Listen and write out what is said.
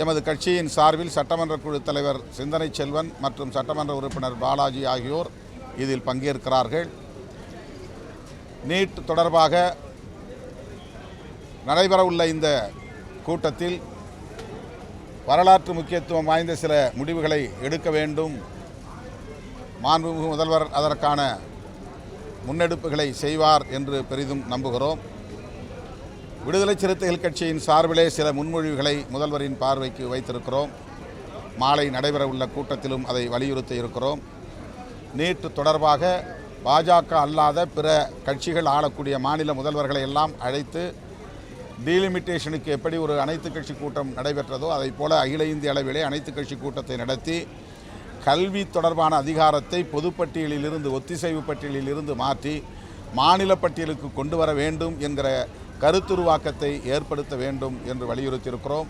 எமது கட்சியின் சார்பில் சட்டமன்ற குழு தலைவர் சிந்தனை செல்வன் மற்றும் சட்டமன்ற உறுப்பினர் பாலாஜி ஆகியோர் இதில் பங்கேற்கிறார்கள். நீட் தொடர்பாக நடைபெறவுள்ள இந்த கூட்டத்தில் வரலாற்று முக்கியத்துவம் வாய்ந்த சில முடிவுகளை எடுக்க வேண்டும். மாண்புமிகு முதல்வர் அதற்கான முன்னெடுப்புகளை செய்வார் என்று பெரிதும் நம்புகிறோம். விடுதலை சிறுத்தைகள் கட்சியின் சார்பிலே சில முன்மொழிவுகளை முதல்வரின் பார்வைக்கு வைத்திருக்கிறோம். மாலை நடைபெறவுள்ள கூட்டத்திலும் அதை வலியுறுத்த இருக்கிறோம். நீட் தொடர்பாக பாஜக அல்லாத பிற கட்சிகள் ஆளக்கூடிய மாநில முதல்வர்களை எல்லாம் அழைத்து டீலிமிட்டேஷனுக்கு எப்படி ஒரு அனைத்து கட்சி கூட்டம் நடைபெற்றதோ அதைப் போல அகில இந்திய அளவிலே அனைத்து கட்சி கூட்டத்தை நடத்தி கல்வி தொடர்பான அதிகாரத்தை பொதுப்பட்டியலிலிருந்து ஒத்திசைவு பட்டியலிலிருந்து மாற்றி மாநில பட்டியலுக்கு கொண்டு வர வேண்டும் என்கிற கருத்துருவாக்கத்தை ஏற்படுத்த வேண்டும் என்று வலியுறுத்தியிருக்கிறோம்.